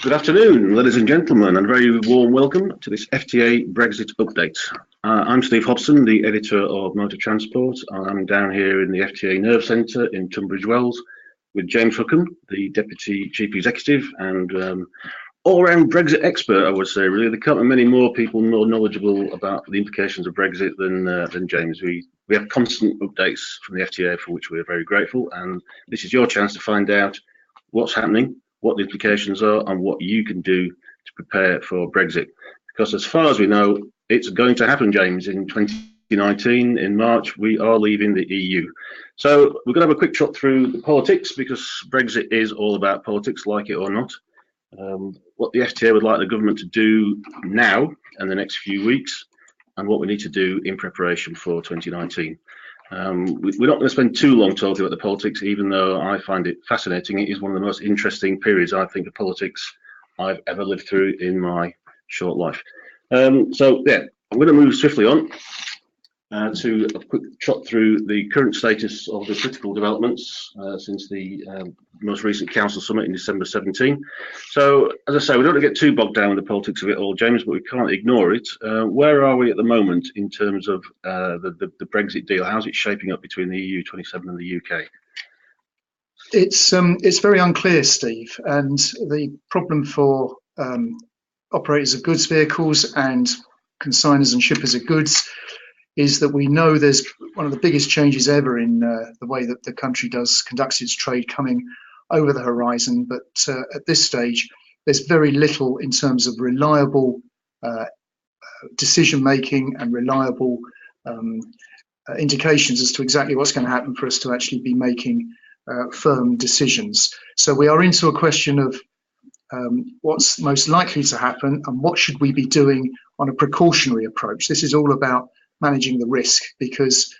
Good afternoon, ladies and gentlemen, and a very warm welcome to this FTA Brexit update. I'm Steve Hobson, the editor of Motor Transport. I'm down here in the FTA Nerve Centre in Tunbridge Wells with James Hookham, the Deputy Chief Executive and all-round Brexit expert, I would say, really. There can't be many more people more knowledgeable about the implications of Brexit than James. We have constant updates from the FTA, for which we're very grateful, and this is your chance to find out what's happening, what the implications are, and what you can do to prepare for Brexit. Because as far as we know, it's going to happen, James. In 2019, in March, we are leaving the EU. So we're going to have a quick trot through the politics, because Brexit is all about politics, like it or not. What the FTA would like the government to do now and the next few weeks, and what we need to do in preparation for 2019. We're not going to spend too long talking about the politics, even though I find it fascinating. It is one of the most interesting periods, I think, of politics I've ever lived through in my short life. So yeah, I'm going to move swiftly on to a quick trot through the current status of the political developments since the most recent council summit in December 17. So, as I say, we don't want to get too bogged down with the politics of it all, James, but we can't ignore it. Where are we at the moment in terms of the Brexit deal? How's it shaping up between the EU 27 and the UK? It's very unclear, Steve, and the problem for operators of goods vehicles and consigners and shippers of goods is that we know there's one of the biggest changes ever in the way that the country conducts its trade coming over the horizon. But at this stage, there's very little in terms of reliable decision making and reliable indications as to exactly what's going to happen for us to actually be making firm decisions. So we are into a question of what's most likely to happen and what should we be doing on a precautionary approach. This is all about managing the risk, because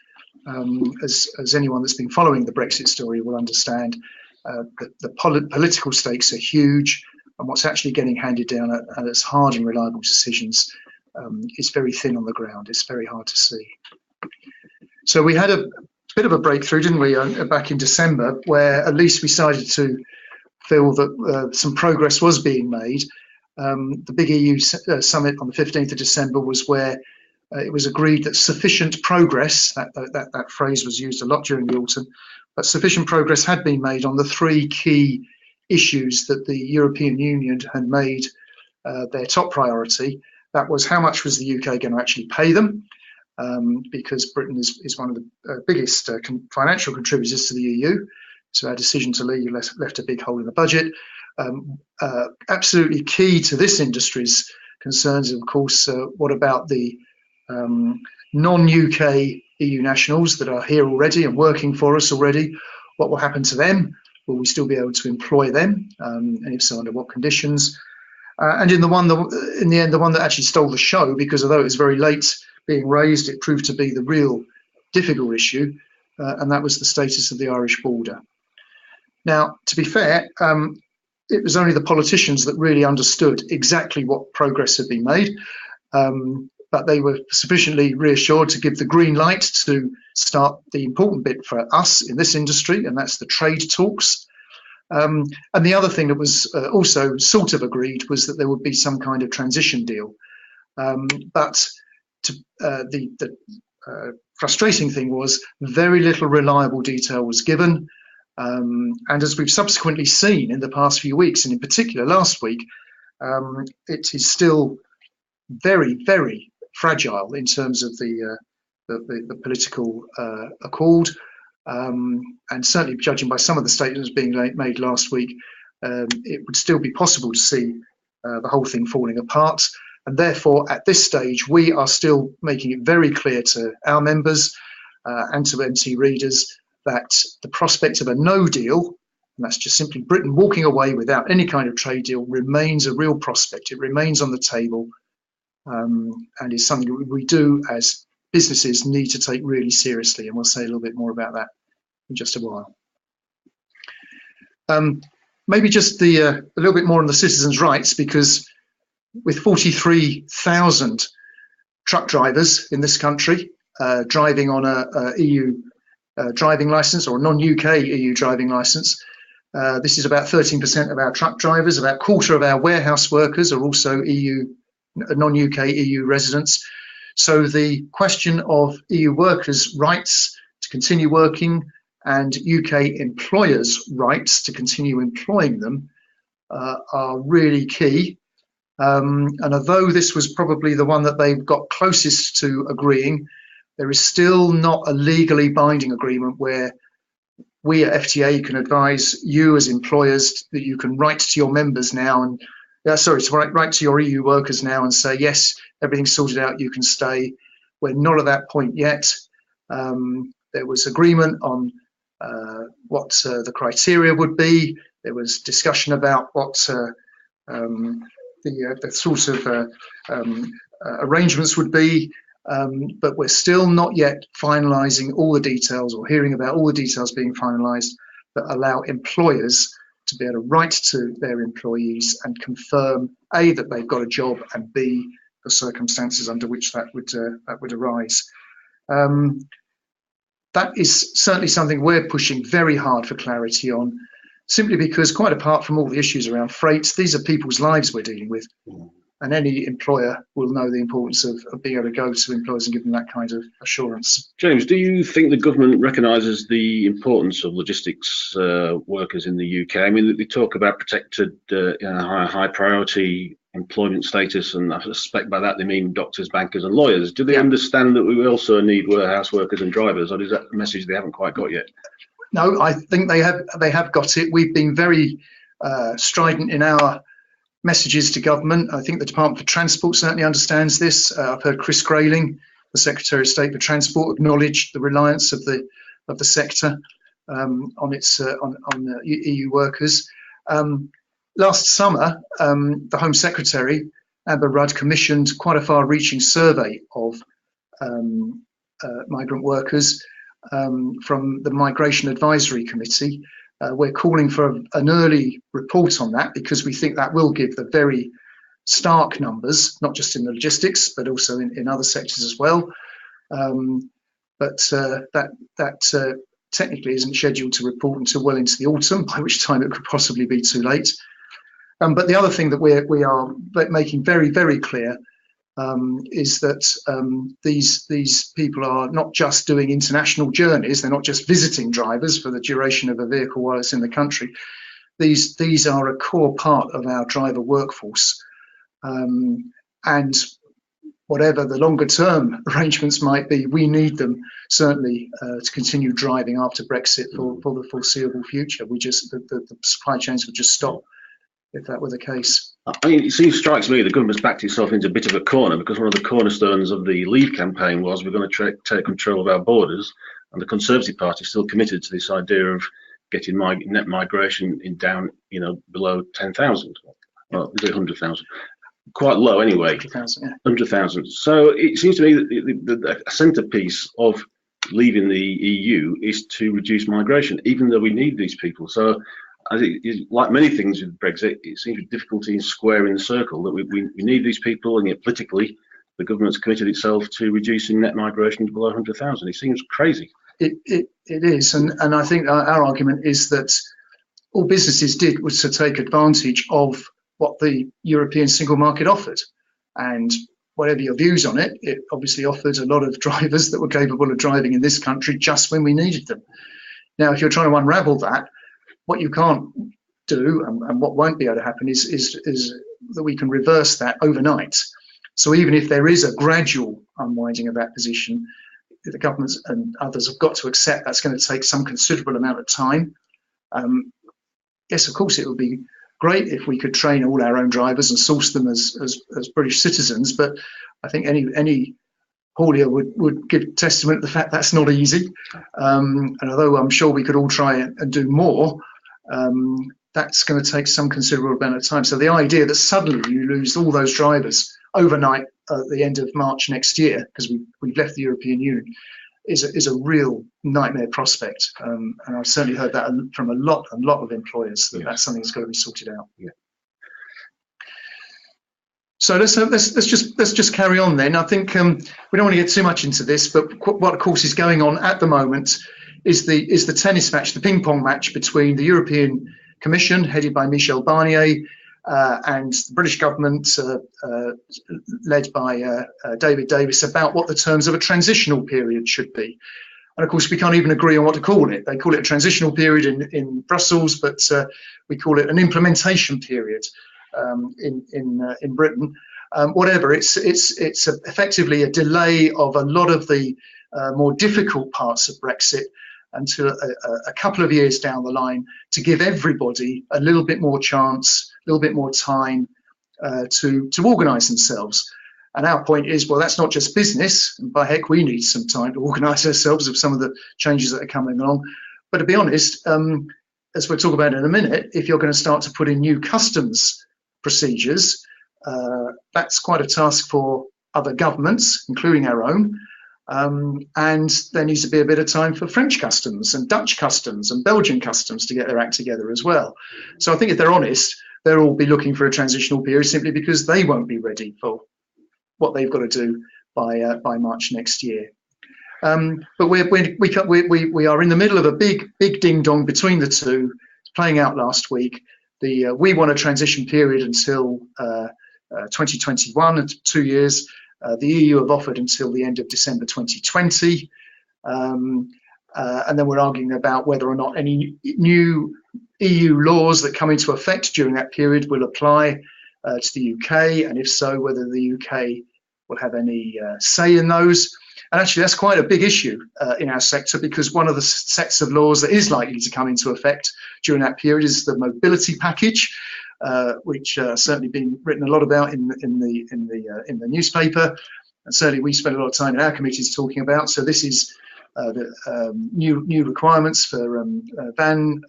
as anyone that's been following the Brexit story will understand, the political stakes are huge, and what's actually getting handed down as hard and reliable decisions is very thin on the ground. It's very hard to see. So we had a bit of a breakthrough, didn't we, back in December, where at least we started to feel that some progress was being made. The big EU summit on the 15th of December was where it was agreed that sufficient progress, that phrase was used a lot during the autumn, but sufficient progress had been made on the three key issues that the European Union had made their top priority. That was, how much was the UK going to actually pay them, because Britain is one of the biggest financial contributors to the EU. So our decision to leave left a big hole in the budget. Absolutely key to this industry's concerns, of course, what about the non-UK EU nationals that are here already and working for us already? What will happen to them? Will we still be able to employ them? And if so, under what conditions? And in the end, the one that actually stole the show, because although it was very late being raised, it proved to be the real difficult issue, and that was the status of the Irish border. Now, to be fair, it was only the politicians that really understood exactly what progress had been made. But they were sufficiently reassured to give the green light to start the important bit for us in this industry, and that's the trade talks. And the other thing that was also sort of agreed was that there would be some kind of transition deal. But the frustrating thing was very little reliable detail was given. And as we've subsequently seen in the past few weeks, and in particular last week, it is still very, very fragile in terms of the political accord, and certainly judging by some of the statements being made last week, it would still be possible to see the whole thing falling apart. And therefore, at this stage, we are still making it very clear to our members and to MT readers that the prospect of a no deal, and that's just simply Britain walking away without any kind of trade deal, remains a real prospect. It remains on the table. And is something that we do as businesses need to take really seriously, and we'll say a little bit more about that in just a while. Maybe just a little bit more on the citizens' rights, because with 43,000 truck drivers in this country driving on a EU driving license or a non-UK EU driving license, This is about 13% of our truck drivers. About a quarter of our warehouse workers are also non-UK EU residents. So the question of EU workers' rights to continue working and UK employers' rights to continue employing them are really key. And although this was probably the one that they've got closest to agreeing, there is still not a legally binding agreement where we at FTA can advise you as employers that you can write to your members now and write to your EU workers now and say, yes, everything's sorted out, you can stay. We're not at that point yet. There was agreement on what the criteria would be. There was discussion about what the sort of arrangements would be, but we're still not yet finalising all the details or hearing about all the details being finalised that allow employers to be able to write to their employees and confirm A, that they've got a job, and B, the circumstances under which that would arise. That is certainly something we're pushing very hard for clarity on, simply because, quite apart from all the issues around freight, these are people's lives we're dealing with. And any employer will know the importance of being able to go to employers and give them that kind of assurance. James, do you think the government recognises the importance of logistics workers in the UK? I mean, they talk about protected, high priority employment status, and I suspect by that they mean doctors, bankers and lawyers. Do they understand that we also need warehouse workers and drivers, or is that a message they haven't quite got yet? No, I think they have got it. We've been very strident in our messages to government. I think the Department for Transport certainly understands this. I've heard Chris Grayling, the Secretary of State for Transport, acknowledge the reliance of the sector on EU workers. Last summer, the Home Secretary, Amber Rudd, commissioned quite a far-reaching survey of migrant workers from the Migration Advisory Committee. We're calling for an early report on that because we think that will give the very stark numbers, not just in the logistics, but also in other sectors as well. But that technically isn't scheduled to report until well into the autumn, by which time it could possibly be too late. But the other thing that we are making very, very clear is that these people are not just doing international journeys. They're not just visiting drivers for the duration of a vehicle while it's in the country. These are a core part of our driver workforce. And whatever the longer term arrangements might be, we need them certainly to continue driving after Brexit for the foreseeable future. The supply chains would just stop if that were the case. I mean, strikes me the government's backed itself into a bit of a corner, because one of the cornerstones of the Leave campaign was we're going to take control of our borders, and the Conservative Party is still committed to this idea of getting net migration down, below 10,000, well, 100,000, quite low anyway. 100,000, yeah. 100,000. So it seems to me that the centrepiece of leaving the EU is to reduce migration, even though we need these people. So, as like many things with Brexit, it seems a difficulty in squaring the circle that we need these people, and yet politically the government's committed itself to reducing net migration to below 100,000. It seems crazy. It is, and I think our argument is that all businesses did was to take advantage of what the European single market offered, and whatever your views on it, it obviously offered a lot of drivers that were capable of driving in this country just when we needed them. Now, if you're trying to unravel that, what you can't do, and what won't be able to happen, is that we can reverse that overnight. So even if there is a gradual unwinding of that position, the governments and others have got to accept that's going to take some considerable amount of time. Yes, of course, it would be great if we could train all our own drivers and source them as British citizens, but I think any haulier would give testament to the fact that's not easy. And although I'm sure we could all try and do more, that's going to take some considerable amount of time. So the idea that suddenly you lose all those drivers overnight at the end of March next year, because we've left the European Union, is a real nightmare prospect. And I've certainly heard that from a lot of employers, that that's something that's got to be sorted out. Yeah. So let's just carry on then. I think we don't want to get too much into this, but what of course is going on at the moment is the tennis match, the ping pong match between the European Commission headed by Michel Barnier and the British government led by David Davis about what the terms of a transitional period should be. And of course, we can't even agree on what to call it. They call it a transitional period in Brussels, but we call it an implementation period in Britain. Whatever, it's effectively a delay of a lot of the more difficult parts of Brexit until a couple of years down the line, to give everybody a little bit more chance, a little bit more time to organise themselves. And our point is, well, that's not just business. And by heck, we need some time to organise ourselves with some of the changes that are coming along. But to be honest, as we'll talk about in a minute, if you're going to start to put in new customs procedures, that's quite a task for other governments, including our own. And there needs to be a bit of time for French customs and Dutch customs and Belgian customs to get their act together as well. So I think if they're honest, they'll all be looking for a transitional period simply because they won't be ready for what they've got to do by March next year. But we are in the middle of a big ding dong between the two, playing out last week. We want a transition period until 2021, 2 years. The EU have offered until the end of December 2020. And then we're arguing about whether or not any new EU laws that come into effect during that period will apply to the UK, and if so, whether the UK will have any say in those. And actually, that's quite a big issue in our sector, because one of the sets of laws that is likely to come into effect during that period is the mobility package, which certainly been written a lot about in the newspaper, and certainly we spend a lot of time in our committees talking about. So this is the new requirements for van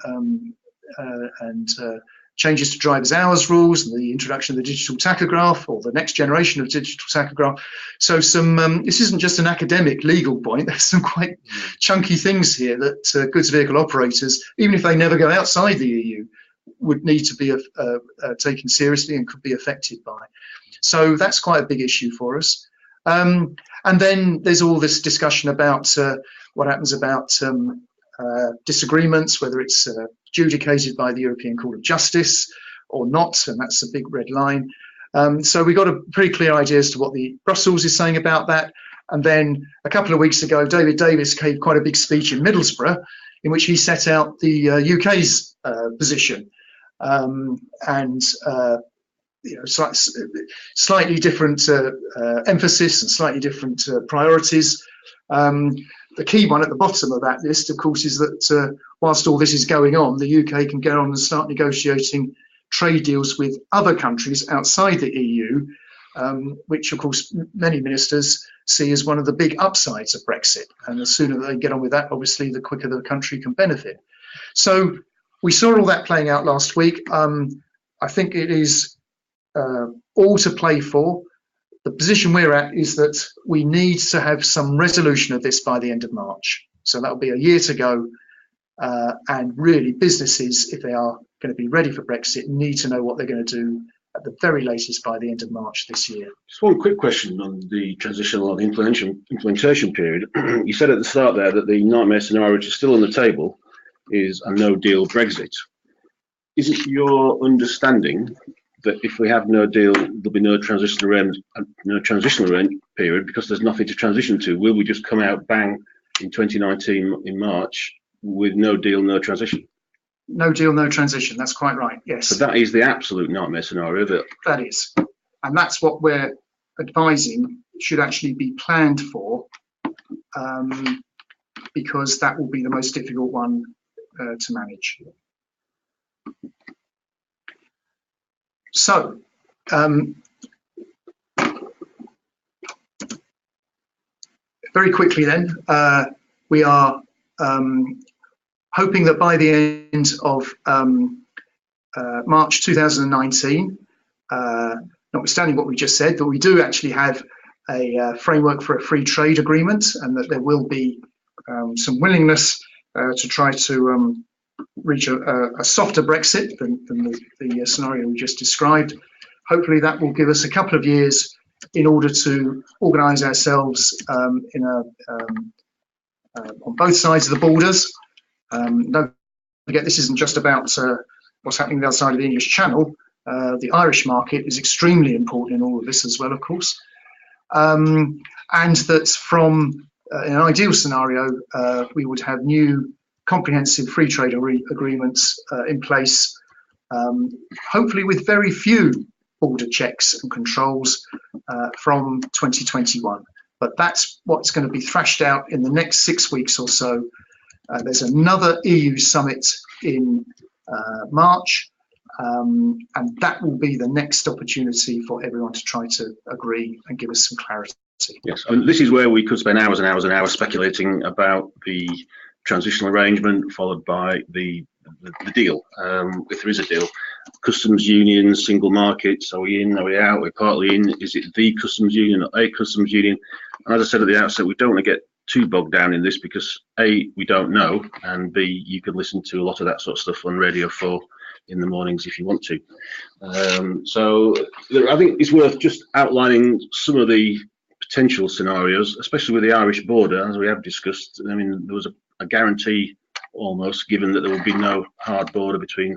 and changes to drivers' hours rules, and the introduction of the digital tachograph, or the next generation of digital tachograph. So this isn't just an academic legal point. There's some quite chunky things here that goods vehicle operators, even if they never go outside the EU, would need to be taken seriously and could be affected by. So that's quite a big issue for us. And then there's all this discussion about what happens about disagreements, whether it's adjudicated by the European Court of Justice or not, and that's a big red line. So we got a pretty clear idea as to what the Brussels is saying about that. And then a couple of weeks ago, David Davis gave quite a big speech in Middlesbrough, in which he set out the UK's position, and slightly different emphasis and slightly different priorities. The key one at the bottom of that list, of course, is that whilst all this is going on, the UK can go on and start negotiating trade deals with other countries outside the EU, which, of course, many ministers see as one of the big upsides of Brexit. And the sooner they get on with that, obviously, the quicker the country can benefit. So we saw all that playing out last week. I think it is all to play for. The position we're at is that we need to have some resolution of this by the end of March. So that'll be a year to go. And really, businesses, if they are going to be ready for Brexit, need to know what they're going to do at the very latest by the end of March this year. Just one quick question on the transitional or the implementation period. You said at the start there that the nightmare scenario, which is still on the table, is a no-deal Brexit. Is it your understanding that if we have no deal, there'll be no transitional period because there's nothing to transition to? Will we just come out bang in 2019 in March with no deal, no transition? No deal, no transition. That's quite right. Yes. So that is the absolute nightmare scenario, that is, and that's what we're advising should actually be planned for, because that will be the most difficult one to manage. So, very quickly then, we are hoping that by the end of March 2019, notwithstanding what we just said, that we do actually have a framework for a free trade agreement, and that there will be some willingness to try to reach a softer Brexit than the scenario we just described. Hopefully that will give us a couple of years in order to organise ourselves on both sides of the borders. Don't forget, this isn't just about what's happening on the other side of the English Channel, the Irish market is extremely important in all of this as well, of course. And that from in an ideal scenario, we would have new comprehensive free trade agreements in place, hopefully with very few border checks and controls from 2021. But that's what's going to be thrashed out in the next 6 weeks or so. There's another EU summit in March, and that will be the next opportunity for everyone to try to agree and give us some clarity. Yes, and this is where we could spend hours and hours and hours speculating about the transitional arrangement followed by the deal, if there is a deal. Customs union, single markets, are we in, are we out, we're partly in, is it the customs union or a customs union? And as I said at the outset, we don't want to get too bogged down in this because A, we don't know, and B, you could listen to a lot of that sort of stuff on Radio 4 in the mornings if you want to. So I think it's worth just outlining some of the potential scenarios, especially with the Irish border, as we have discussed. I mean, there was a guarantee almost given that there would be no hard border between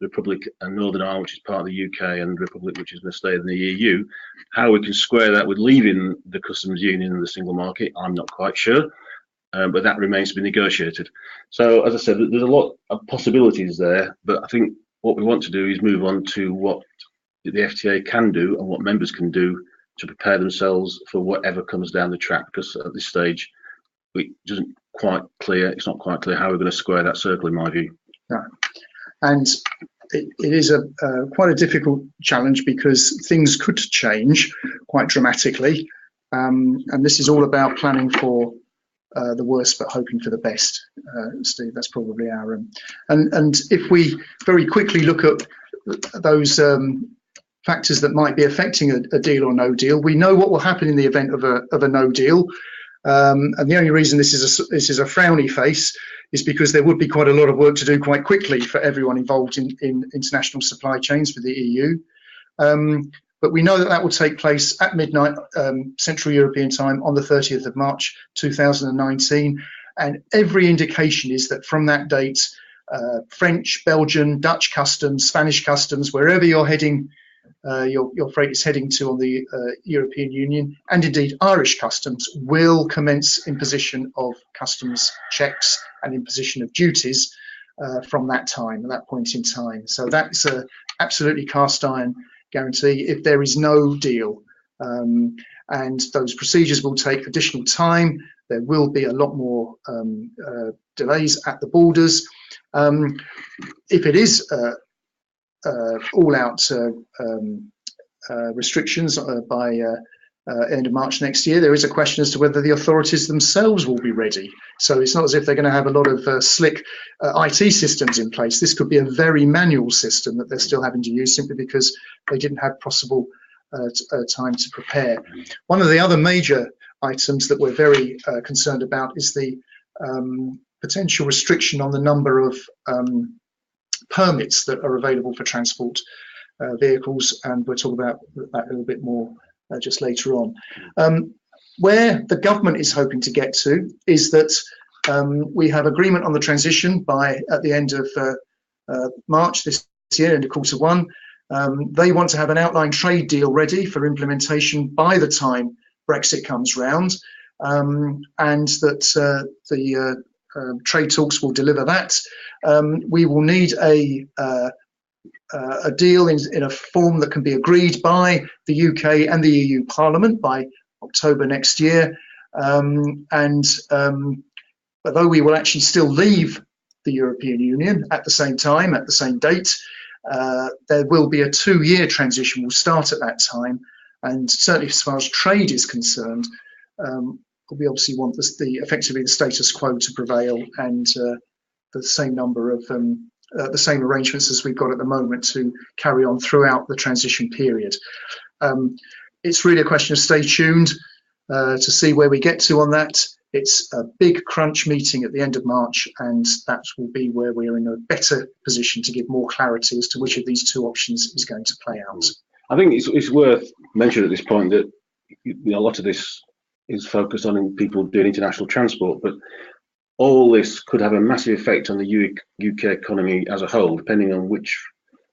the Republic and Northern Ireland, which is part of the UK, and the Republic, which is going to stay in the EU. How we can square that with leaving the customs union and the single market, I'm not quite sure, but that remains to be negotiated. So, as I said, there's a lot of possibilities there, but I think what we want to do is move on to what the FTA can do and what members can do to prepare themselves for whatever comes down the track, because at this stage, it isn't quite clear. It's not quite clear how we're going to square that circle, in my view. No. And it is quite a difficult challenge because things could change quite dramatically, and this is all about planning for the worst but hoping for the best. Steve, that's probably our and if we very quickly look at those factors that might be affecting a deal or no deal, we know what will happen in the event of a no deal, and the only reason this is a frowny face is because there would be quite a lot of work to do quite quickly for everyone involved in international supply chains for the EU. But we know that that will take place at midnight Central European time on the 30th of March 2019. And every indication is that from that date, French, Belgian, Dutch customs, Spanish customs, wherever you're heading, your freight is heading to on the European Union, and indeed Irish customs, will commence imposition of customs checks and imposition of duties from that time, at that point in time. So that's a absolutely cast iron guarantee if there is no deal. And those procedures will take additional time. There will be a lot more delays at the borders. If it is all-out restrictions by end of March next year, there is a question as to whether the authorities themselves will be ready. So it's not as if they're going to have a lot of slick IT systems in place. This could be a very manual system that they're still having to use simply because they didn't have possible time to prepare. One of the other major items that we're very concerned about is the potential restriction on the number of permits that are available for transport vehicles, and we'll talk about that a little bit more just later on. Where the government is hoping to get to is that we have agreement on the transition at the end of March this year, end of Q1. They want to have an outline trade deal ready for implementation by the time Brexit comes round, and that the trade talks will deliver that. We will need a deal in a form that can be agreed by the UK and the EU Parliament by October next year. And although we will actually still leave the European Union at the same time, at the same date, there will be a 2-year transition. We'll start at that time. And certainly as far as trade is concerned, we obviously want effectively the status quo to prevail, and the same number of the same arrangements as we've got at the moment to carry on throughout the transition period. It's really a question of stay tuned to see where we get to on that. It's a big crunch meeting at the end of March, and that will be where we're in a better position to give more clarity as to which of these two options is going to play out. I think it's worth mentioning at this point that a lot of this is focused on people doing international transport, but all this could have a massive effect on the UK economy as a whole, depending on which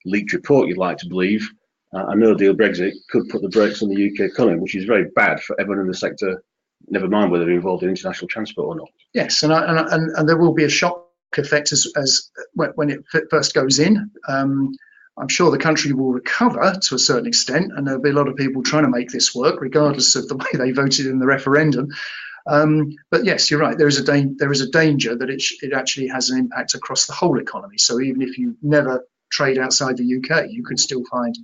leaked report you'd like to believe. A no-deal Brexit could put the brakes on the UK economy, which is very bad for everyone in the sector, never mind whether they're involved in international transport or not. Yes, and there will be a shock effect as when it first goes in. I'm sure the country will recover to a certain extent, and there'll be a lot of people trying to make this work, regardless of the way they voted in the referendum. But yes, you're right. There is a danger that it actually has an impact across the whole economy. So even if you never trade outside the UK, you could still find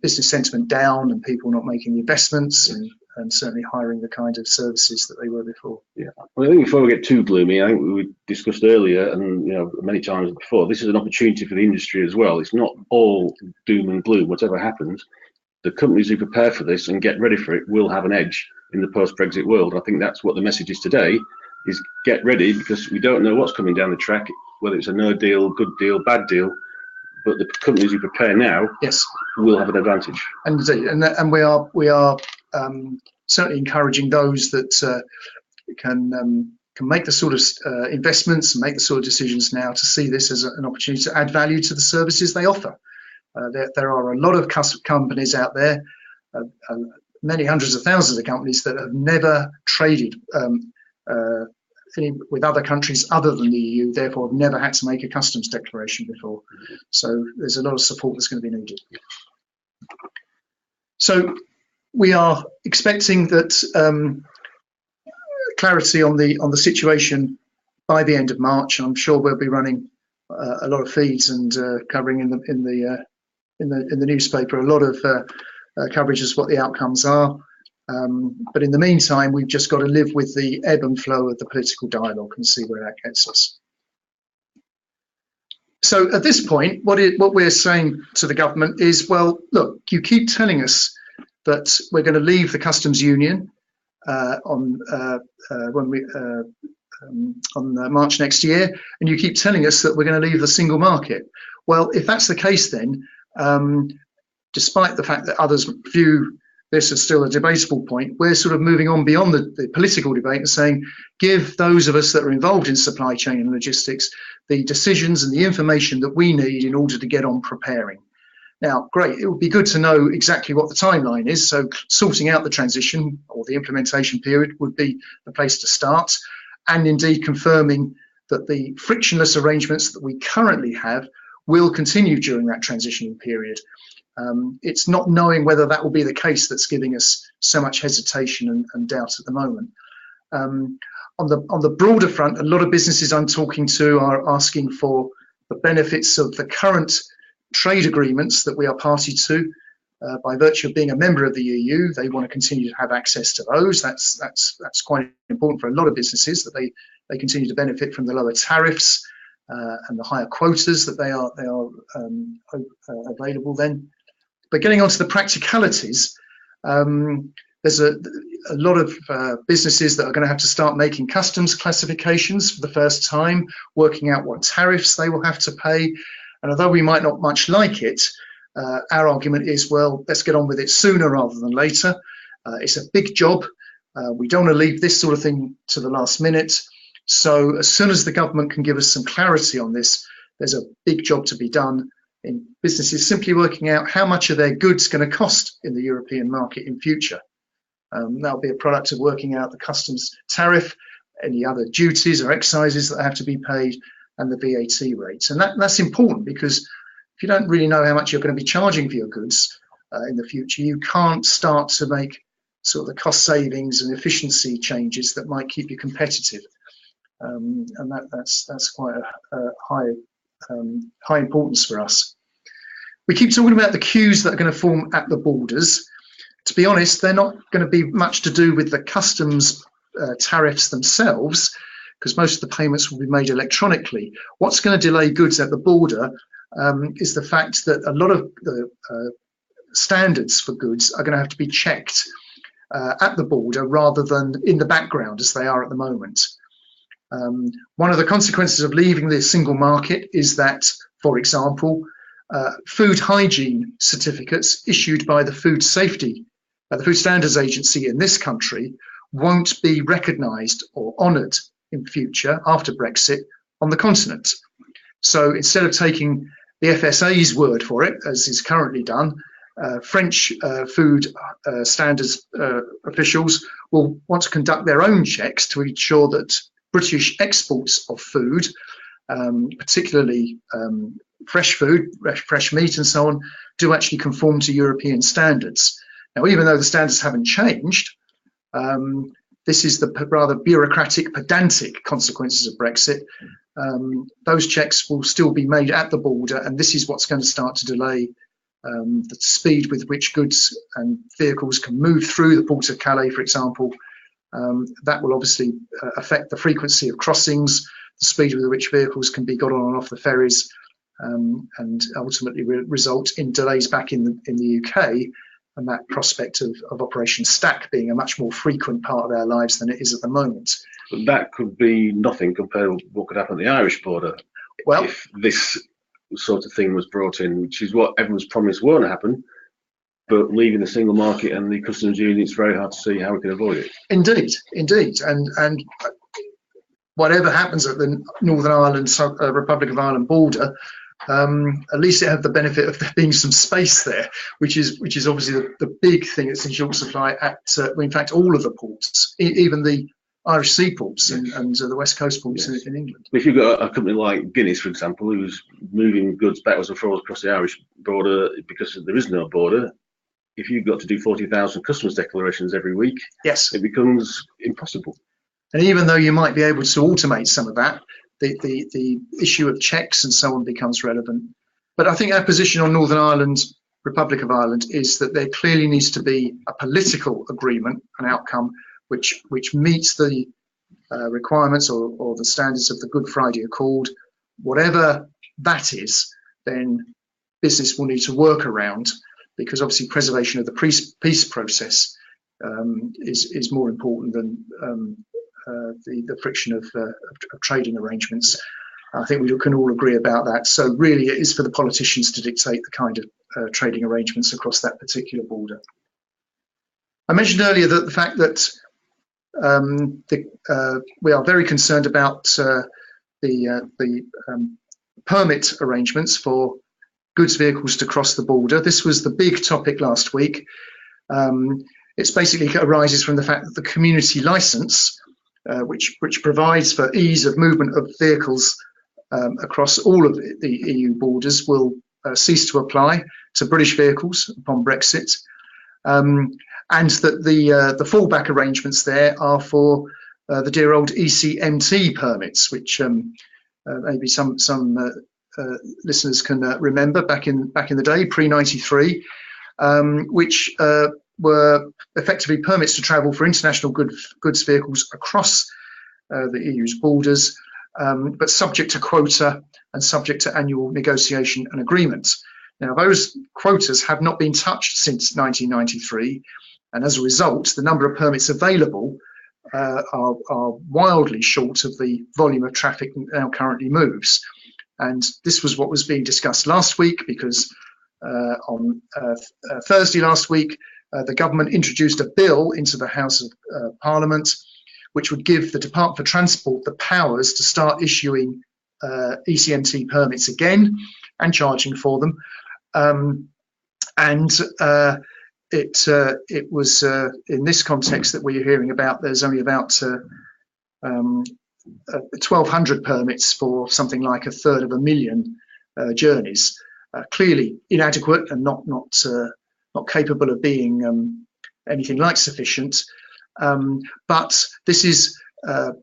business sentiment down and people not making the investments and certainly hiring the kind of services that they were before. Yeah, well, I think before we get too gloomy, I think we discussed earlier, and many times before, this is an opportunity for the industry as well. It's not all doom and gloom. Whatever happens, the companies who prepare for this and get ready for it will have an edge in the post-Brexit world. I think that's what the message is today: is get ready, because we don't know what's coming down the track, whether it's a no deal, good deal, bad deal. But the companies who prepare now, yes, will have an advantage. And we are certainly encouraging those that can make the sort of investments and make the sort of decisions now to see this as an opportunity to add value to the services they offer. There are a lot of companies out there, many hundreds of thousands of companies that have never traded with other countries other than the EU, therefore have never had to make a customs declaration before. So there's a lot of support that's going to be needed. So we are expecting that clarity on the situation by the end of March. I'm sure we'll be running a lot of feeds and covering in the newspaper a lot of coverage as what the outcomes are. But in the meantime, we've just got to live with the ebb and flow of the political dialogue and see where that gets us. So at this point, what we're saying to the government is, well, look, you keep telling us that we're going to leave the customs union on March next year, and you keep telling us that we're going to leave the single market. Well, if that's the case, then despite the fact that others view this is still a debatable point, we're sort of moving on beyond the political debate and saying, give those of us that are involved in supply chain and logistics the decisions and the information that we need in order to get on preparing. Now, great, it would be good to know exactly what the timeline is, so sorting out the transition or the implementation period would be the place to start, and indeed confirming that the frictionless arrangements that we currently have will continue during that transitioning period. It's not knowing whether that will be the case that's giving us so much hesitation and doubt at the moment. On the broader front, a lot of businesses I'm talking to are asking for the benefits of the current trade agreements that we are party to. By virtue of being a member of the EU, they want to continue to have access to those. That's quite important for a lot of businesses, that they continue to benefit from the lower tariffs and the higher quotas that they are available then. But getting onto the practicalities, there's a lot of businesses that are going to have to start making customs classifications for the first time, working out what tariffs they will have to pay. And although we might not much like it, our argument is, well, let's get on with it sooner rather than later. It's a big job. We don't want to leave this sort of thing to the last minute. So as soon as the government can give us some clarity on this, there's a big job to be done in businesses simply working out how much are their goods going to cost in the European market in future. That'll be a product of working out the customs tariff, any other duties or excises that have to be paid, and the VAT rates. And that's important, because if you don't really know how much you're going to be charging for your goods in the future, you can't start to make sort of the cost savings and efficiency changes that might keep you competitive. And that's quite a high importance for us. We keep talking about the queues that are going to form at the borders. To be honest, they're not going to be much to do with the customs tariffs themselves, because most of the payments will be made electronically. What's going to delay goods at the border is the fact that a lot of the standards for goods are going to have to be checked at the border rather than in the background as they are at the moment. One of the consequences of leaving the single market is that, for example, food hygiene certificates issued by the Food Standards Agency in this country won't be recognised or honoured in future after Brexit on the continent. So instead of taking the FSA's word for it, as is currently done, French food standards officials will want to conduct their own checks to ensure that British exports of food, particularly fresh food, fresh meat and so on, do actually conform to European standards. Now, even though the standards haven't changed, this is the rather bureaucratic, pedantic consequences of Brexit. Those checks will still be made at the border, and this is what's going to start to delay the speed with which goods and vehicles can move through the port of Calais, for example. That will obviously affect the frequency of crossings, the speed with which vehicles can be got on and off the ferries, and ultimately result in delays back in the UK, and that prospect of Operation Stack being a much more frequent part of our lives than it is at the moment. But that could be nothing compared with what could happen at the Irish border. Well, if this sort of thing was brought in, which is what everyone's promised won't happen, but leaving the single market and the customs union, it's very hard to see how we can avoid it. Indeed, and whatever happens at the Northern Ireland, Republic of Ireland border, at least it had the benefit of there being some space there, which is obviously the big thing that's in short supply at, in fact, all of the ports, even the Irish seaports and the West Coast ports in England. If you've got a company like Guinness, for example, who's moving goods backwards and forwards across the Irish border because there is no border, if you've got to do 40,000 customs declarations every week, yes, it becomes impossible. And even though you might be able to automate some of that, the issue of checks and so on becomes relevant. But I think our position on Northern Ireland, Republic of Ireland, is that there clearly needs to be a political agreement, an outcome which meets the requirements or the standards of the Good Friday Accord. Whatever that is, then business will need to work around, because obviously preservation of the peace process is more important than the friction of trading arrangements. I think we can all agree about that. So really it is for the politicians to dictate the kind of trading arrangements across that particular border. I mentioned earlier that the fact that we are very concerned about the permit arrangements for goods vehicles to cross the border. This was the big topic last week. It's basically arises from the fact that the community license, which provides for ease of movement of vehicles across all of the EU borders, will cease to apply to British vehicles upon Brexit, and that the fallback arrangements there are for the dear old ECMT permits, which maybe some listeners can remember back in the day, pre-93, which were effectively permits to travel for international goods vehicles across the EU's borders, but subject to quota and subject to annual negotiation and agreements. Now, those quotas have not been touched since 1993, and as a result, the number of permits available are wildly short of the volume of traffic that now currently moves. And this was what was being discussed last week, because on Thursday last week, the government introduced a bill into the House of Parliament, which would give the Department for Transport the powers to start issuing ECMT permits again and charging for them. It was in this context that we're hearing about there's only about 1,200 permits for something like 1/3 of 1,000,000 journeys. Clearly inadequate and not capable of being anything like sufficient. But this is a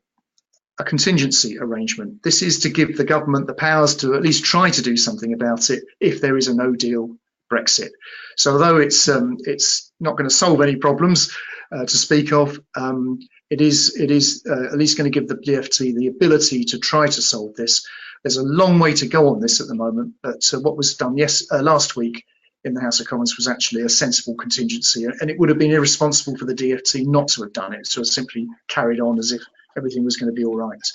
contingency arrangement. This is to give the government the powers to at least try to do something about it if there is a no-deal Brexit. So although it's not going to solve any problems to speak of, it is at least going to give the DfT the ability to try to solve this. There's a long way to go on this at the moment, but what was done last week in the House of Commons was actually a sensible contingency, and it would have been irresponsible for the DfT not to have done it, to have simply carried on as if everything was going to be all right.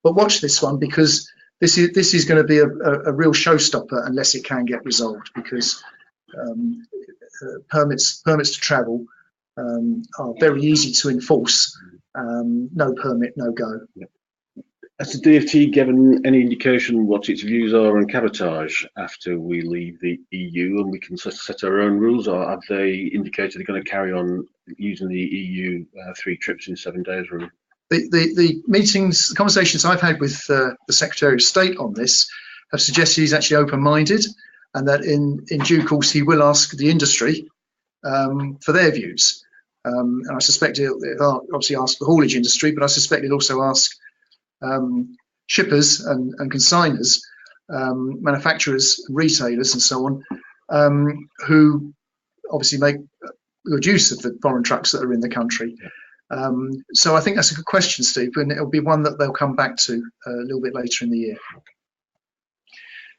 But watch this one, because this is going to be a real showstopper unless it can get resolved, because permits to travel are very easy to enforce. No permit, no go. Has the DfT given any indication what its views are on cabotage after we leave the EU and we can set our own rules, or have they indicated they're going to carry on using the EU 3 trips in 7 days rule? The meetings, the conversations I've had with the Secretary of State on this have suggested he's actually open-minded, and that in due course he will ask the industry for their views. And I suspect he'll obviously ask the haulage industry, but I suspect he'll also ask shippers and consigners, manufacturers, retailers, and so on, who obviously make good use of the foreign trucks that are in the country. So I think that's a good question, Steve, and it'll be one that they'll come back to a little bit later in the year.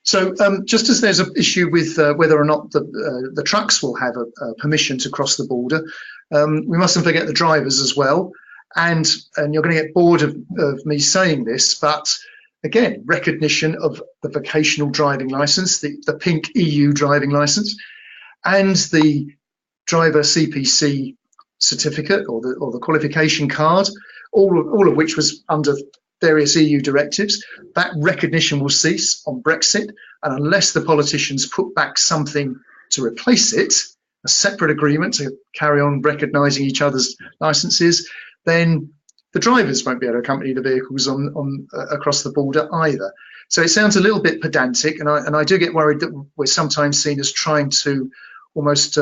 So just as there's an issue with whether or not the trucks will have a permission to cross the border, we mustn't forget the drivers as well. And you're going to get bored of me saying this, but again, recognition of the vocational driving license, the pink EU driving license, and the driver CPC certificate or the qualification card, all of which was under various EU directives. That recognition will cease on Brexit, and unless the politicians put back something to replace it, a separate agreement to carry on recognising each other's licenses, then the drivers won't be able to accompany the vehicles on across the border either. So it sounds a little bit pedantic, and I do get worried that we're sometimes seen as trying to almost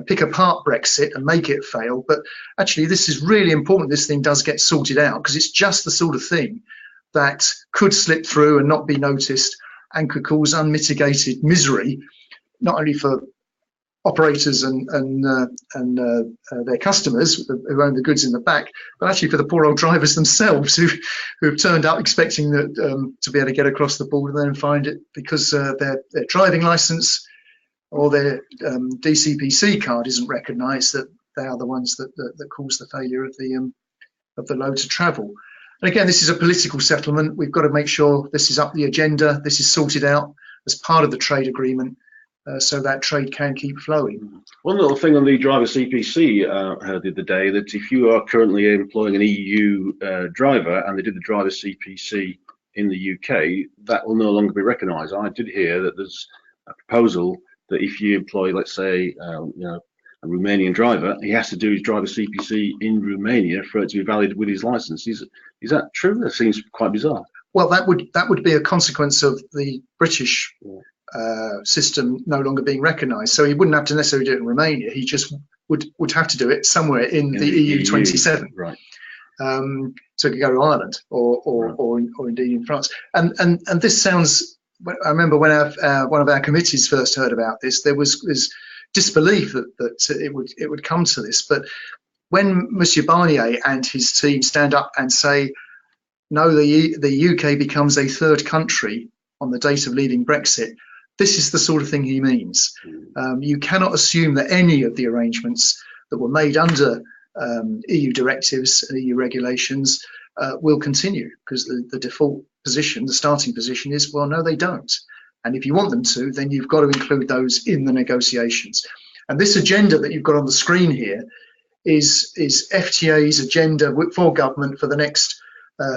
pick apart Brexit and make it fail. But actually, this is really important. This thing does get sorted out, because it's just the sort of thing that could slip through and not be noticed and could cause unmitigated misery, not only for operators and their customers who own the goods in the back, but actually for the poor old drivers themselves who have turned up expecting that to be able to get across the border, and then find it because their driving license or their DCPC card isn't recognised, that they are the ones that cause the failure of the load to travel. And again, this is a political settlement. We've got to make sure this is up the agenda. This is sorted out as part of the trade agreement, so that trade can keep flowing. One little thing on the driver CPC I heard the other day, that if you are currently employing an EU driver and they did the driver CPC in the UK, that will no longer be recognised. I did hear that there's a proposal that if you employ, let's say, a Romanian driver, he has to do his driver CPC in Romania for it to be valid with his licence. Is that true? That seems quite bizarre. Well, that would be a consequence of the British system no longer being recognised. So he wouldn't have to necessarily do it in Romania. He just would have to do it somewhere in the EU 27. Right. So he could go to Ireland or indeed in France. And this sounds. I remember when one of our committees first heard about this, there was disbelief that it would come to this. But when Monsieur Barnier and his team stand up and say, no, the UK becomes a third country on the date of leaving Brexit, this is the sort of thing he means. You cannot assume that any of the arrangements that were made under EU directives and EU regulations will continue, because the default position, the starting position is, well, no, they don't. And if you want them to, then you've got to include those in the negotiations. And this agenda that you've got on the screen here is FTA's agenda for government for the next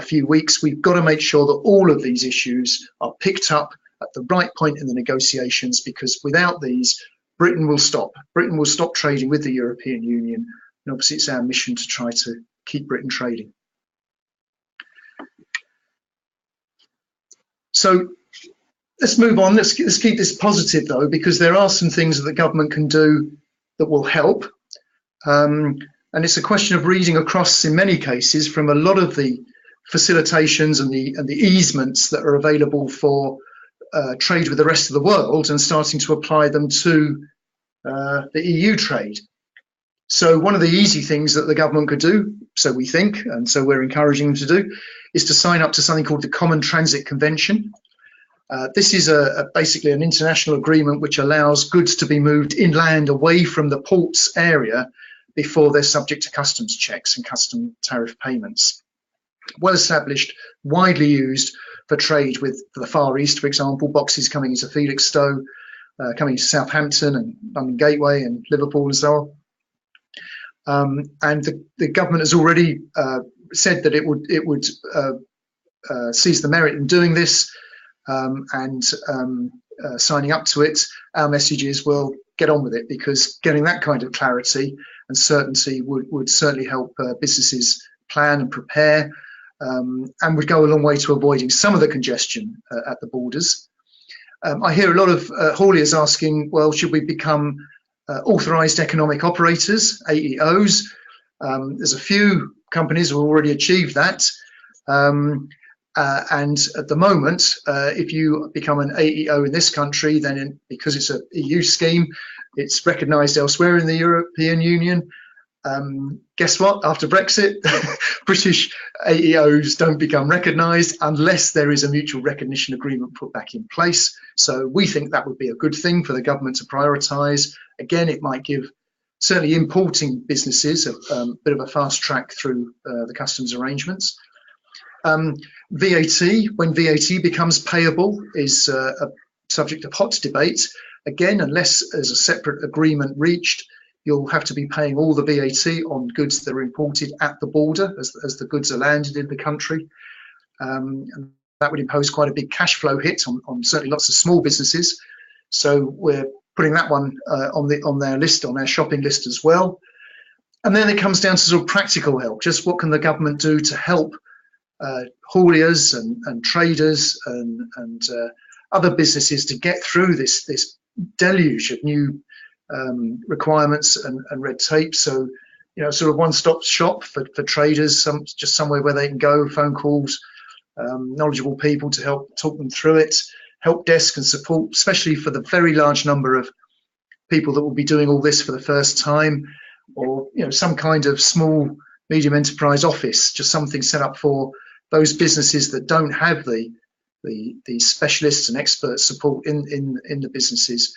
few weeks. We've got to make sure that all of these issues are picked up at the right point in the negotiations, because without these, Britain will stop. Britain will stop trading with the European Union. And obviously it's our mission to try to keep Britain trading. So let's move on. Let's keep this positive, though, because there are some things that the government can do that will help. And it's a question of reading across, in many cases, from a lot of the facilitations and the easements that are available for trade with the rest of the world, and starting to apply them to the EU trade. So one of the easy things that the government could do, so we think, and so we're encouraging them to do, is to sign up to something called the Common Transit Convention. This is basically an international agreement which allows goods to be moved inland away from the ports area before they're subject to customs checks and custom tariff payments. Well established, widely used for trade with the Far East, for example, boxes coming into Felixstowe, coming to Southampton and London Gateway and Liverpool and so and the government has already said that it would sees the merit in doing this, and signing up to it. Our message is, well, get on with it, because getting that kind of clarity and certainty would certainly help businesses plan and prepare, and would go a long way to avoiding some of the congestion at the borders. I hear a lot of hauliers asking, well, should we become authorised economic operators, AEOs? There's a few companies who already achieved that. And at the moment, if you become an AEO in this country, then because it's an EU scheme, it's recognised elsewhere in the European Union. Guess what? After Brexit, British AEOs don't become recognised unless there is a mutual recognition agreement put back in place. So we think that would be a good thing for the government to prioritise. Again, it might give certainly importing businesses a bit of a fast track through the customs arrangements. VAT, when VAT becomes payable, is a subject of hot debate. Again, unless there's a separate agreement reached, you'll have to be paying all the VAT on goods that are imported at the border as the goods are landed in the country. And that would impose quite a big cash flow hit on certainly lots of small businesses. So we're putting that one on their list, on our shopping list as well. And then it comes down to sort of practical help. Just what can the government do to help hauliers and traders and other businesses to get through this deluge of new requirements and red tape? So, you know, sort of one-stop shop for traders, just somewhere where they can go, phone calls, knowledgeable people to help talk them through it, help desk and support, especially for the very large number of people that will be doing all this for the first time, or, you know, some kind of small medium enterprise office, just something set up for those businesses that don't have the specialists and expert support in the businesses.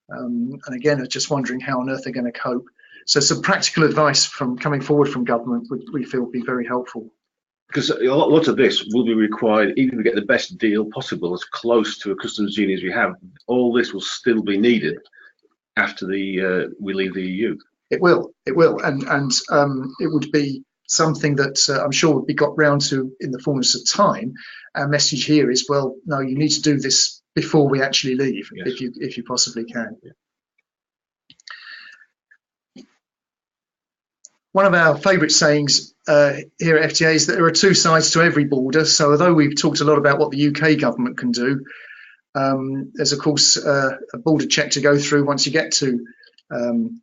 And again, are just wondering how on earth they're going to cope. So some practical advice coming forward from government we feel would be very helpful. Because a lot of this will be required, even if we get the best deal possible, as close to a customs union as we have, all this will still be needed after we leave the EU. It will, and it would be something that I'm sure would be got round to in the fullness of time. Our message here is, well, no, you need to do this before we actually leave, yes, if you possibly can. Yeah. One of our favourite sayings here at FTA is that there are two sides to every border. So although we've talked a lot about what the UK government can do, there's of course a border check to go through once you get to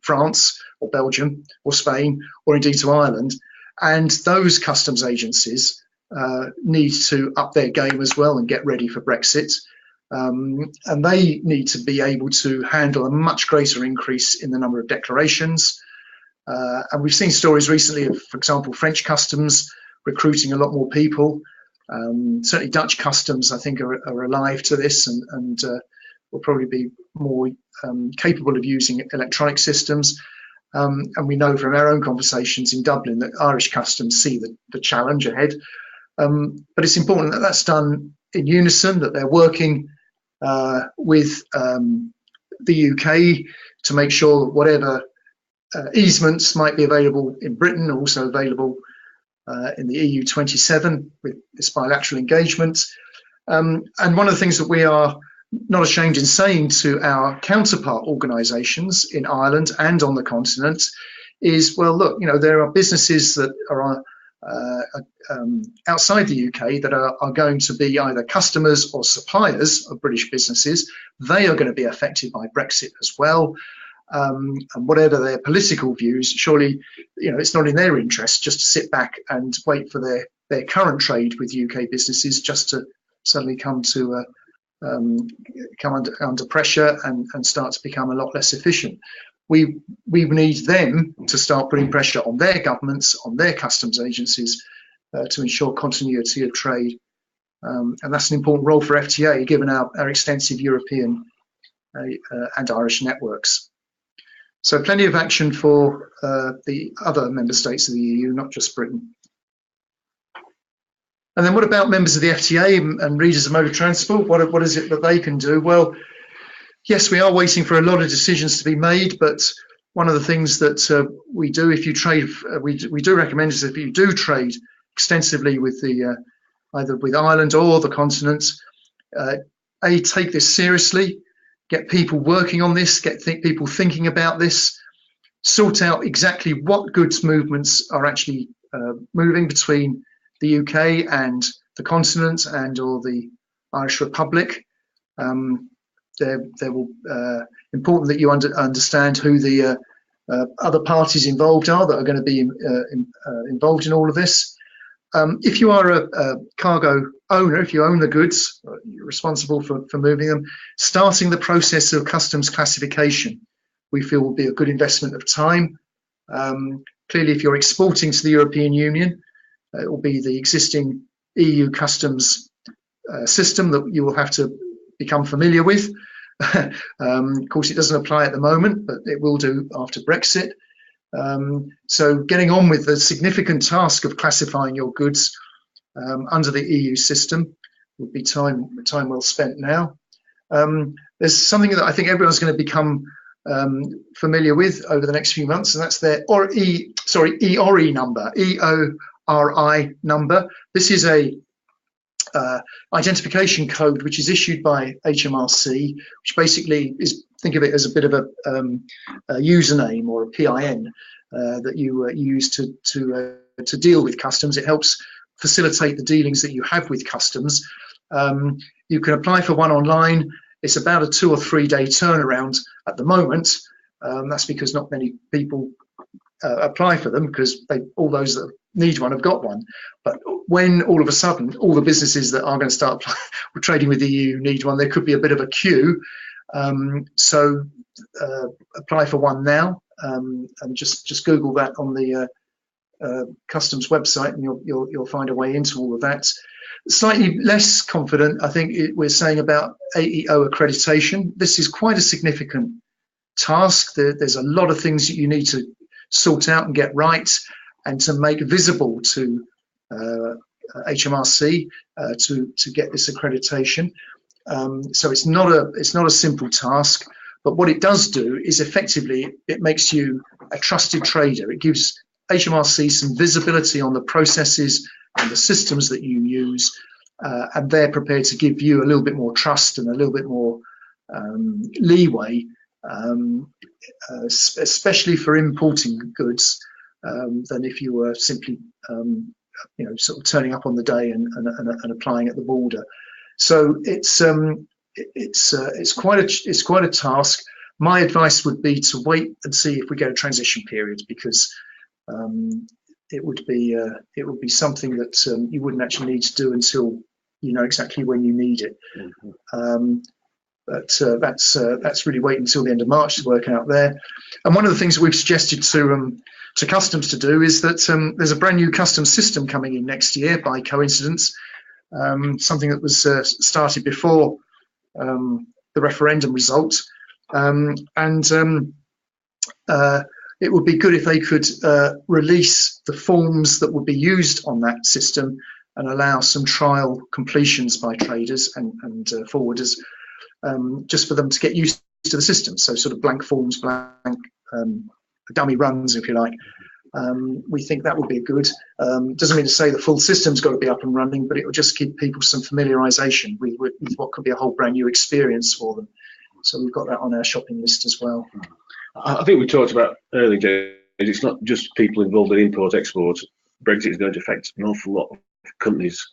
France or Belgium or Spain or indeed to Ireland. And those customs agencies need to up their game as well and get ready for Brexit. And they need to be able to handle a much greater increase in the number of declarations. And we've seen stories recently of, for example, French customs recruiting a lot more people. Certainly Dutch customs, I think, are alive to this and will probably be more capable of using electronic systems. And we know from our own conversations in Dublin that Irish customs see the challenge ahead. But it's important that that's done in unison, that they're working with the UK to make sure that whatever easements might be available in Britain are also available in the EU 27 with this bilateral engagement. And one of the things that we are not ashamed in saying to our counterpart organisations in Ireland and on the continent is, well, look, you know, there are businesses that are outside the UK that are going to be either customers or suppliers of British businesses. They are going to be affected by Brexit as well. And whatever their political views, surely, you know, it's not in their interest just to sit back and wait for their current trade with UK businesses just to suddenly come under pressure and start to become a lot less efficient. We need them to start putting pressure on their governments, on their customs agencies to ensure continuity of trade. And that's an important role for FTA, given our extensive European and Irish networks. So plenty of action for the other member states of the EU, not just Britain. And then what about members of the FTA and readers of motor transport? What is it that they can do? Well, yes, we are waiting for a lot of decisions to be made, but one of the things that we do if you trade, we do recommend is if you do trade extensively with the either with Ireland or the continent, take this seriously, get people working on this, get people thinking about this, sort out exactly what goods movements are actually moving between the UK and the continent and or the Irish Republic. They will important that you understand who the other parties involved are that are going to be involved in all of this. If you are a cargo owner, if you own the goods, you're responsible for moving them, starting the process of customs classification, we feel will be a good investment of time. Clearly, if you're exporting to the European Union, it will be the existing EU customs system that you will have to become familiar with. Of course, it doesn't apply at the moment, but it will do after Brexit. So getting on with the significant task of classifying your goods under the EU system would be time well spent now. There's something that I think everyone's going to become familiar with over the next few months, and that's their EORI number, EORI number. This is a identification code which is issued by HMRC, which basically is, think of it as a bit of a username or a PIN that you use to deal with customs. It helps facilitate the dealings that you have with customs. You can apply for one online. It's about a 2 or 3 day turnaround at the moment. That's because not many people apply for them, because all those that need one have got one. But when all of a sudden all the businesses that are going to start trading with the EU need one, there could be a bit of a queue. So apply for one now, and just Google that on the customs website, and you'll find a way into all of that. Slightly less confident, I think, we're saying about AEO accreditation. This is quite a significant task. There's a lot of things that you need to sort out and get right, and to make visible to HMRC to get this accreditation. So it's not a simple task, but what it does do is effectively it makes you a trusted trader. It gives HMRC some visibility on the processes and the systems that you use, and they're prepared to give you a little bit more trust and a little bit more leeway, especially for importing goods, than if you were simply sort of turning up on the day and applying at the border. So it's quite a task. My advice would be to wait and see if we get a transition period, because it would be something that you wouldn't actually need to do until you know exactly when you need it. But that's really waiting until the end of March to work out there. And one of the things that we've suggested to customs to do is that there's a brand new customs system coming in next year by coincidence, something that was started before the referendum result, it would be good if they could release the forms that would be used on that system and allow some trial completions by traders and forwarders, just for them to get used to the system. So sort of blank forms, blank dummy runs, if you like. We think that would be good. Doesn't mean to say the full system's got to be up and running, but it will just give people some familiarisation with what could be a whole brand new experience for them. So we've got that on our shopping list as well. I think we talked about earlier, James, it's not just people involved in import-export. Brexit is going to affect an awful lot of companies,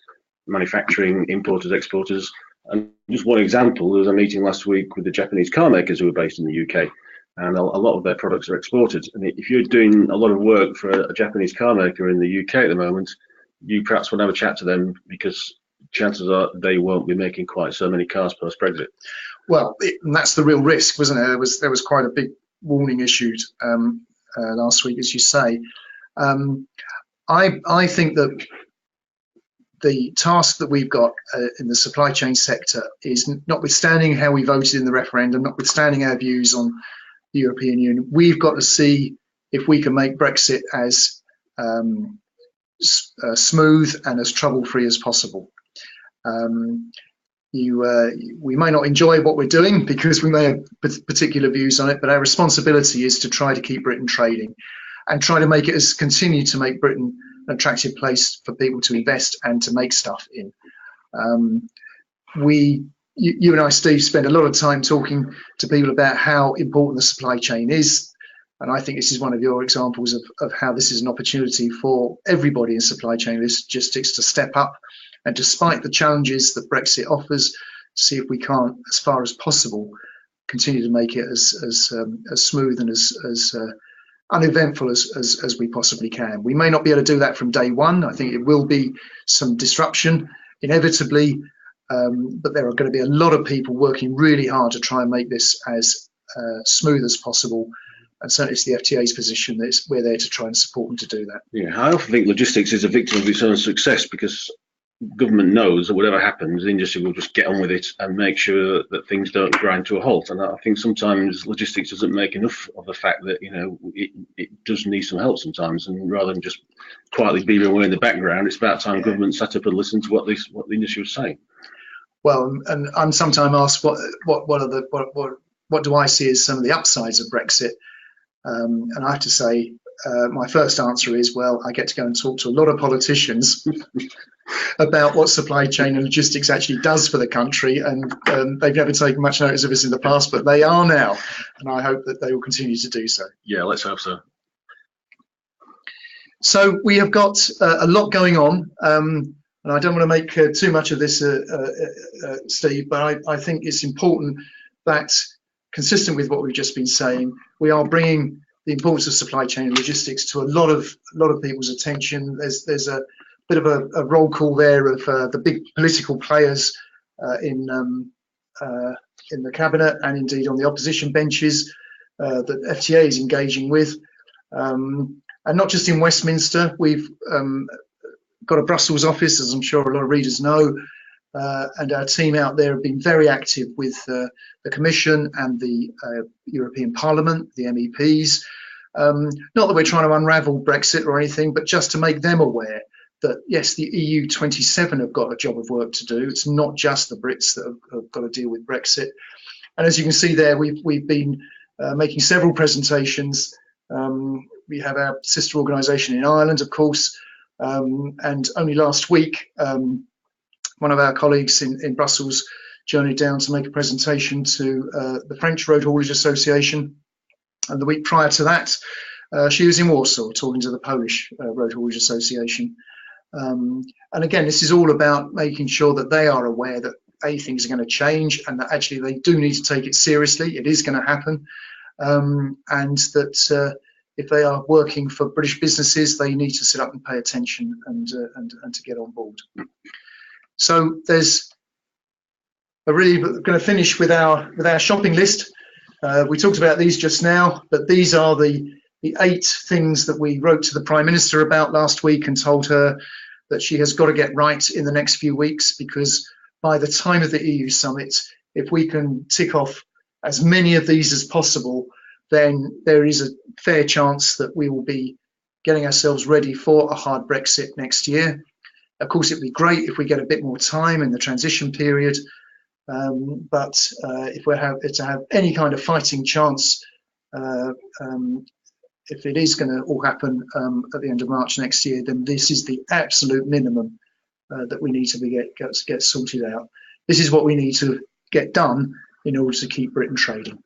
manufacturing, importers, exporters. And just one example, there was a meeting last week with the Japanese car makers who are based in the UK, and a lot of their products are exported. And if you're doing a lot of work for a Japanese car maker in the UK at the moment, you perhaps want to have a chat to them, because chances are they won't be making quite so many cars post-Brexit. Well, and that's the real risk, wasn't it? There was quite a big warning issued last week, as you say. I think that the task that we've got in the supply chain sector is, notwithstanding how we voted in the referendum, notwithstanding our views on the European Union, we've got to see if we can make Brexit as smooth and as trouble-free as possible. we may not enjoy what we're doing because we may have particular views on it, but our responsibility is to try to keep Britain trading and try to make it continue to make Britain an attractive place for people to invest and to make stuff in. You and I, Steve, spend a lot of time talking to people about how important the supply chain is. And I think this is one of your examples of how this is an opportunity for everybody in supply chain logistics to step up. And despite the challenges that Brexit offers, see if we can't, as far as possible, continue to make it as smooth and as uneventful as we possibly can. We may not be able to do that from day one. I think it will be some disruption, inevitably, but there are going to be a lot of people working really hard to try and make this as smooth as possible. And certainly it's the FTA's position that we're there to try and support them to do that. Yeah, I often think logistics is a victim of its own success, because government knows that whatever happens, the industry will just get on with it and make sure that things don't grind to a halt. And I think sometimes logistics doesn't make enough of the fact that, you know, it does need some help sometimes, and rather than just quietly beavering away in the background, it's about time government sat up and listened to what the industry was saying. Well, and I'm sometimes asked what do I see as some of the upsides of Brexit, and I have to say, my first answer is, well, I get to go and talk to a lot of politicians about what supply chain and logistics actually does for the country, and they've never taken much notice of us in the past, but they are now, and I hope that they will continue to do so. Yeah, let's hope so. So we have got a lot going on, and I don't want to make too much of this, Steve, but I think it's important that, consistent with what we've just been saying, we are bringing the importance of supply chain and logistics to a lot of people's attention. There's a bit of a roll call there of the big political players in the cabinet and indeed on the opposition benches that FTA is engaging with, and not just in Westminster. We've got a Brussels office, as I'm sure a lot of readers know, and our team out there have been very active with the Commission and the European Parliament, the MEPs. Not that we're trying to unravel Brexit or anything, but just to make them aware that, yes, the EU 27 have got a job of work to do. It's not just the Brits that have got to deal with Brexit. And as you can see there, we've been making several presentations. We have our sister organisation in Ireland, of course, and only last week, one of our colleagues in Brussels journeyed down to make a presentation to the French Road Haulage Association. And the week prior to that, she was in Warsaw talking to the Polish Road Haulage Association. And again, this is all about making sure that they are aware that things are going to change, and that actually they do need to take it seriously. It is going to happen. And that if they are working for British businesses, they need to sit up and pay attention and to get on board. So we're going to finish with our shopping list. We talked about these just now, but these are the 8 things that we wrote to the Prime Minister about last week and told her that she has got to get right in the next few weeks, because by the time of the EU summit, if we can tick off as many of these as possible, then there is a fair chance that we will be getting ourselves ready for a hard Brexit next year. Of course, it'd be great if we get a bit more time in the transition period, but if we're to have any kind of fighting chance, if it is going to all happen at the end of March next year, then this is the absolute minimum that we need to get sorted out. This is what we need to get done in order to keep Britain trading.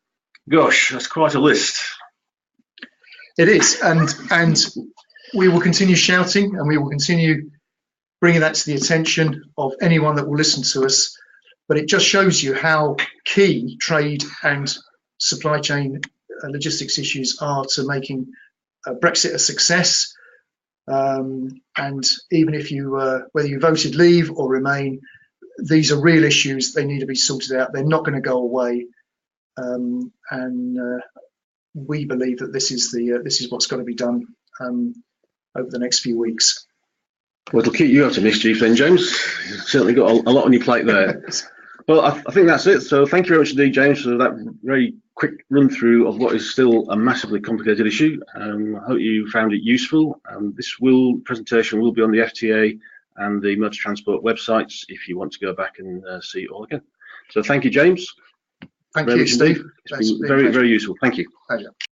Gosh, that's quite a list. It is, and we will continue shouting, and we will continue bringing that to the attention of anyone that will listen to us. But it just shows you how key trade and supply chain logistics issues are to making Brexit a success. And even if whether you voted leave or remain, these are real issues. They need to be sorted out. They're not going to go away. And we believe that this is what's got to be done over the next few weeks. Well, it'll keep you out of mischief then, James. You've certainly got a lot on your plate there. Well, I think that's it. So thank you very much indeed, James, for that very quick run through of what is still a massively complicated issue. I hope you found it useful. This presentation will be on the FTA and the motor transport websites if you want to go back and see it all again. So thank you, James. Thank you, Steve. It's been very, very useful. Thank you. Pleasure.